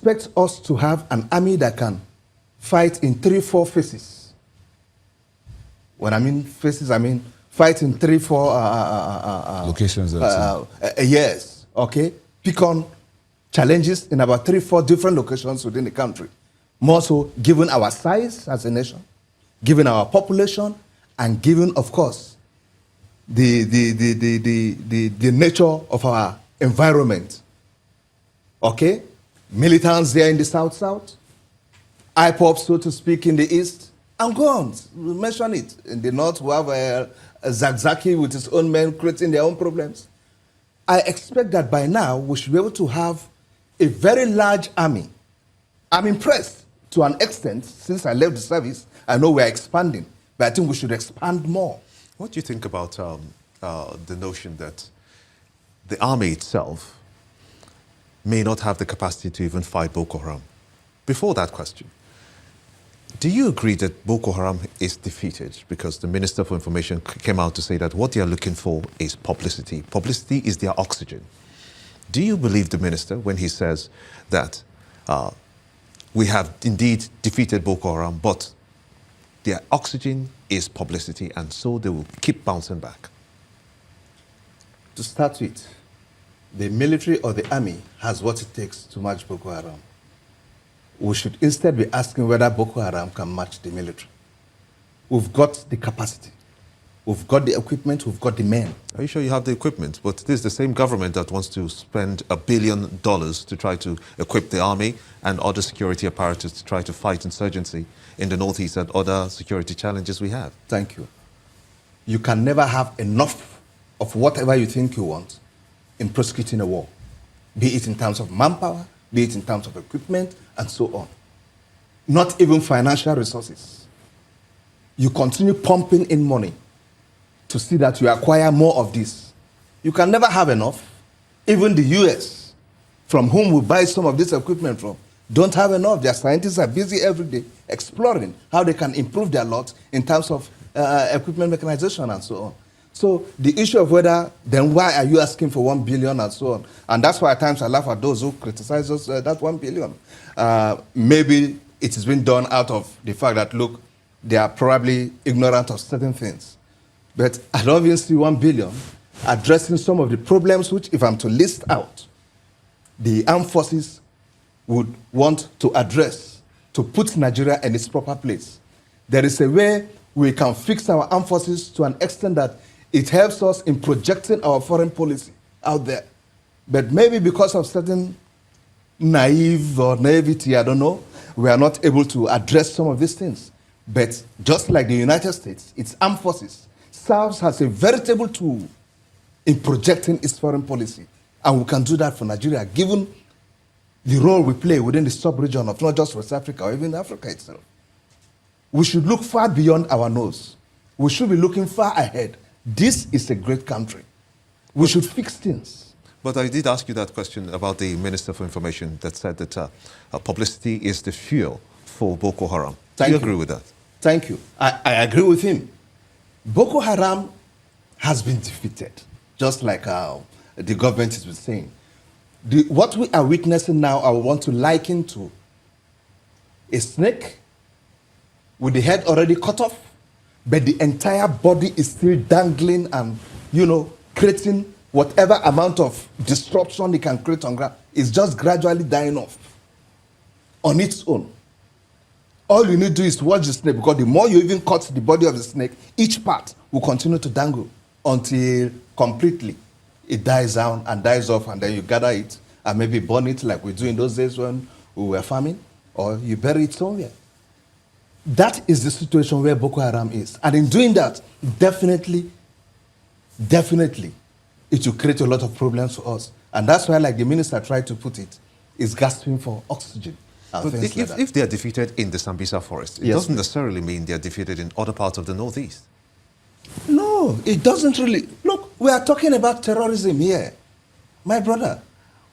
expect us to have an army that can fight in 3-4 phases. When I mean phases, I mean fight in 3-4 locations. yes, okay? Pick on challenges in about 3-4 different locations within the country. More so, given our size as a nation, given our population, and given, of course, the nature of our environment. Okay? Militants there in the south, IPOP, so to speak, in the east, and go on. We'll mention it. In the north, we have a Zagzaki with his own men creating their own problems. I expect that by now, we should be able to have a very large army. I'm impressed to an extent. Since I left the service, I know we're expanding, but I think we should expand more. What do you think about the notion that the army itself may not have the capacity to even fight Boko Haram? Before that question, do you agree that Boko Haram is defeated? Because the Minister for Information came out to say that what they are looking for is publicity. Publicity is their oxygen. Do you believe the minister when he says that we have indeed defeated Boko Haram, but their oxygen is publicity, and so they will keep bouncing back? To start with, the military or the army has what it takes to match Boko Haram. We should instead be asking whether Boko Haram can match the military. We've got the capacity. We've got the equipment, we've got the men. Are you sure you have the equipment? But this is the same government that wants to spend $1 billion to try to equip the army and other security apparatus to try to fight insurgency in the northeast and other security challenges we have. Thank you. You can never have enough of whatever you think you want in prosecuting a war, be it in terms of manpower, be it in terms of equipment, and so on. Not even financial resources. You continue pumping in money to see that you acquire more of this. You can never have enough. Even the US, from whom we buy some of this equipment from, don't have enough. Their scientists are busy every day exploring how they can improve their lot in terms of equipment mechanization and so on. So the issue of whether, then why are you asking for 1 billion and so on? And that's why at times I laugh at those who criticize us, that 1 billion. Maybe it has been done out of the fact that, look, they are probably ignorant of certain things. But I don't even see 1 billion addressing some of the problems which, if I'm to list out, the armed forces would want to address to put Nigeria in its proper place. There is a way we can fix our armed forces to an extent that it helps us in projecting our foreign policy out there. But maybe because of certain naivety, I don't know, we are not able to address some of these things. But just like the United States, its armed forces serves as a veritable tool in projecting its foreign policy. And we can do that for Nigeria, given the role we play within the sub-region of not just West Africa or even Africa itself. We should look far beyond our nose. We should be looking far ahead. This is a great country. We should fix things. But I did ask you that question about the Minister for Information that said that publicity is the fuel for Boko Haram. Do you agree with that? Thank you. I agree with him. Boko Haram has been defeated, just like the government has been saying. What we are witnessing now, I want to liken to a snake with the head already cut off, but the entire body is still dangling and, creating whatever amount of disruption it can create on ground. It's just gradually dying off on its own. All you need to do is to watch the snake, because the more you even cut the body of the snake, each part will continue to dangle until completely it dies down and dies off, and then you gather it and maybe burn it like we do in those days when we were farming, or you bury it somewhere. That is the situation where Boko Haram is. And in doing that, definitely, it will create a lot of problems for us. And that's why, like the minister tried to put it, is gasping for oxygen. But if they are defeated in the Sambisa forest, it doesn't necessarily mean they are defeated in other parts of the northeast. No, it doesn't really. Look, we are talking about terrorism here. My brother,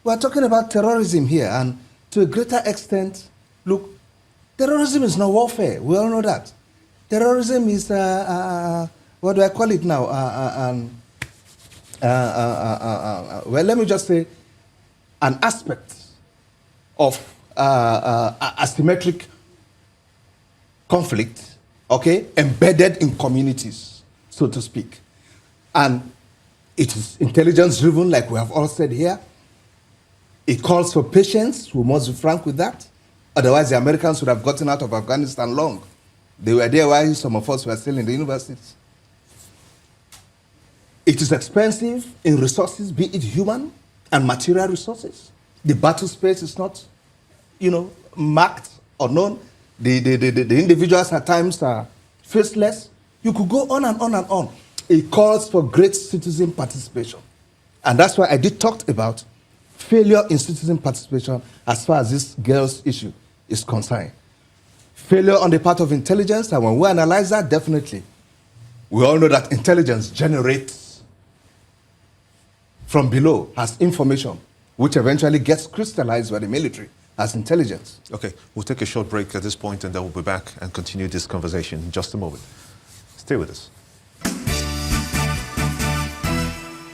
we are talking about terrorism here. And to a greater extent, look, terrorism is not warfare. We all know that. Terrorism is, what do I call it now? Well, let me just say, an aspect of asymmetric conflict, okay, embedded in communities, so to speak. And it is intelligence-driven, like we have all said here. It calls for patience. We must be frank with that. Otherwise, the Americans would have gotten out of Afghanistan long. They were there while some of us were still in the universities. It is expensive in resources, be it human and material resources. The battle space is not, marked or known. The individuals at times are faceless. You could go on and on and on. It calls for great citizen participation. And that's why I did talk about failure in citizen participation as far as this girls' issue is concerned. Failure on the part of intelligence, and when we analyze that, definitely, we all know that intelligence generates from below, has information, which eventually gets crystallized by the military as intelligence. Okay, we'll take a short break at this point and then we'll be back and continue this conversation in just a moment. Stay with us.